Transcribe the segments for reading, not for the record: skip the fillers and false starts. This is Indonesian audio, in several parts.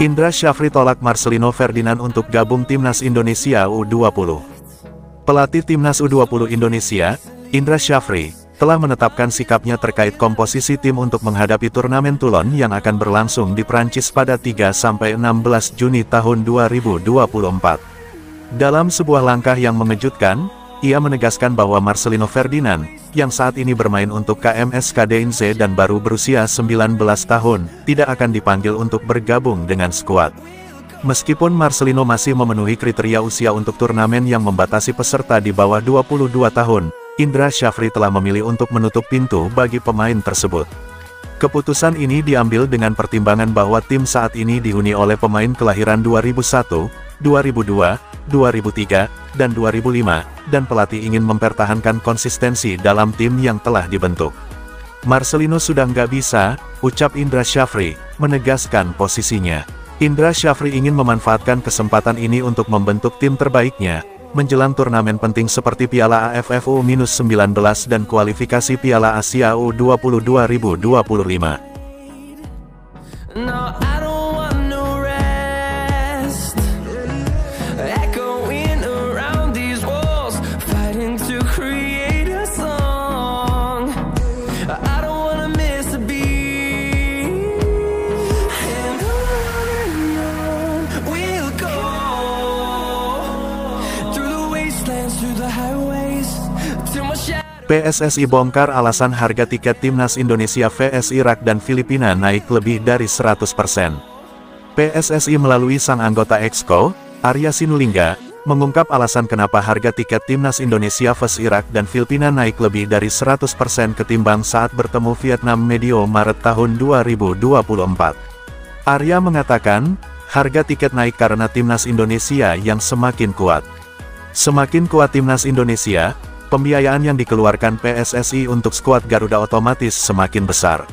Indra Syafri tolak Marcelino Ferdinand untuk gabung Timnas Indonesia U20. Pelatih Timnas U20 Indonesia, Indra Syafri, telah menetapkan sikapnya terkait komposisi tim untuk menghadapi turnamen Toulon yang akan berlangsung di Prancis pada 3-16 Juni tahun 2024. Dalam sebuah langkah yang mengejutkan, ia menegaskan bahwa Marcelino Ferdinand, yang saat ini bermain untuk KMS Kadeinze dan baru berusia 19 tahun, tidak akan dipanggil untuk bergabung dengan skuad. Meskipun Marcelino masih memenuhi kriteria usia untuk turnamen yang membatasi peserta di bawah 22 tahun, Indra Syafri telah memilih untuk menutup pintu bagi pemain tersebut. Keputusan ini diambil dengan pertimbangan bahwa tim saat ini dihuni oleh pemain kelahiran 2001, 2002, 2003, dan 2005, dan pelatih ingin mempertahankan konsistensi dalam tim yang telah dibentuk. Marcelino sudah nggak bisa, ucap Indra Syafri, menegaskan posisinya. Indra Syafri ingin memanfaatkan kesempatan ini untuk membentuk tim terbaiknya, menjelang turnamen penting seperti Piala AFF U-19 dan kualifikasi Piala Asia U20 2025. PSSI bongkar alasan harga tiket Timnas Indonesia vs Irak dan Filipina naik lebih dari 100%. PSSI melalui sang anggota Exco, Arya Sinulinga, mengungkap alasan kenapa harga tiket Timnas Indonesia vs Irak dan Filipina naik lebih dari 100% ketimbang saat bertemu Vietnam medio Maret tahun 2024. Arya mengatakan, harga tiket naik karena Timnas Indonesia yang semakin kuat. Semakin kuat Timnas Indonesia, pembiayaan yang dikeluarkan PSSI untuk skuad Garuda otomatis semakin besar.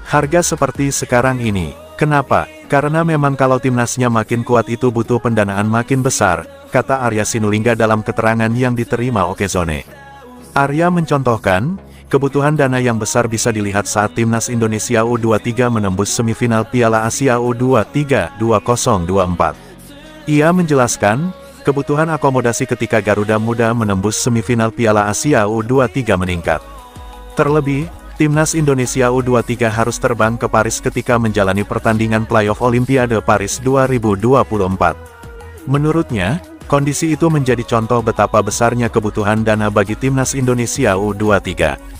Harga seperti sekarang ini. Kenapa? Karena memang kalau timnasnya makin kuat itu butuh pendanaan makin besar, kata Arya Sinulinga dalam keterangan yang diterima Okezone. Arya mencontohkan, kebutuhan dana yang besar bisa dilihat saat Timnas Indonesia U23 menembus semifinal Piala Asia U23 2024. Ia menjelaskan, kebutuhan akomodasi ketika Garuda Muda menembus semifinal Piala Asia U23 meningkat. Terlebih, Timnas Indonesia U23 harus terbang ke Paris ketika menjalani pertandingan playoff Olimpiade Paris 2024. Menurutnya, kondisi itu menjadi contoh betapa besarnya kebutuhan dana bagi Timnas Indonesia U23.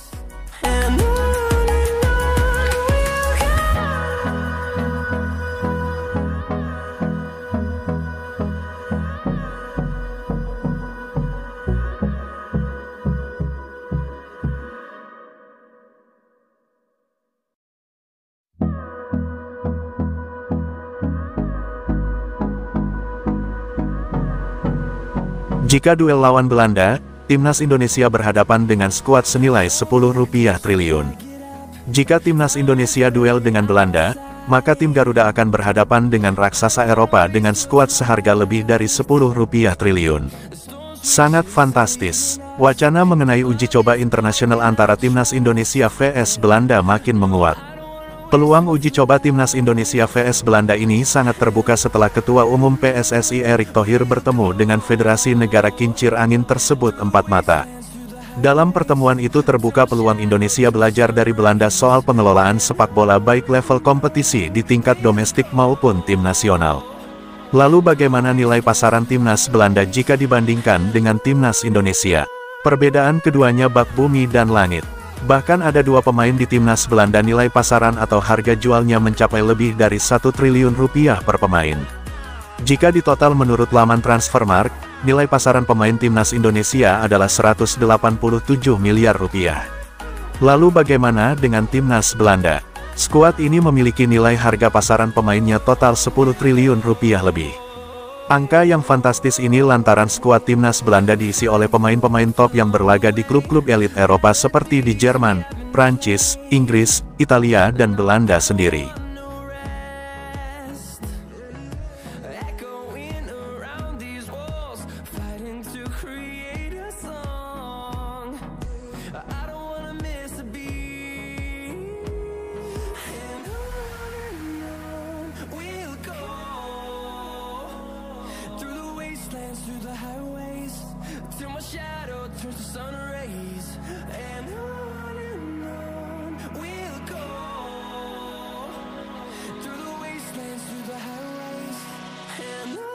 Jika duel lawan Belanda, Timnas Indonesia berhadapan dengan skuad senilai Rp10 triliun. Jika Timnas Indonesia duel dengan Belanda, maka tim Garuda akan berhadapan dengan raksasa Eropa dengan skuad seharga lebih dari Rp10 triliun. Sangat fantastis. Wacana mengenai uji coba internasional antara Timnas Indonesia vs Belanda makin menguat. Peluang uji coba Timnas Indonesia vs Belanda ini sangat terbuka setelah Ketua Umum PSSI Erick Thohir bertemu dengan Federasi Negara Kincir Angin tersebut empat mata. Dalam pertemuan itu terbuka peluang Indonesia belajar dari Belanda soal pengelolaan sepak bola baik level kompetisi di tingkat domestik maupun tim nasional. Lalu bagaimana nilai pasaran Timnas Belanda jika dibandingkan dengan Timnas Indonesia? Perbedaan keduanya bak bumi dan langit. Bahkan ada dua pemain di Timnas Belanda nilai pasaran atau harga jualnya mencapai lebih dari Rp1 triliun per pemain. Jika ditotal menurut laman Transfermarkt, nilai pasaran pemain Timnas Indonesia adalah Rp187 miliar. Lalu bagaimana dengan Timnas Belanda? Skuad ini memiliki nilai harga pasaran pemainnya total Rp10 triliun lebih. Angka yang fantastis ini lantaran skuad Timnas Belanda diisi oleh pemain-pemain top yang berlaga di klub-klub elit Eropa seperti di Jerman, Prancis, Inggris, Italia dan Belanda sendiri. the highways, till my shadow turns to sun rays. And on we'll go, through the wastelands, through the highways, and on.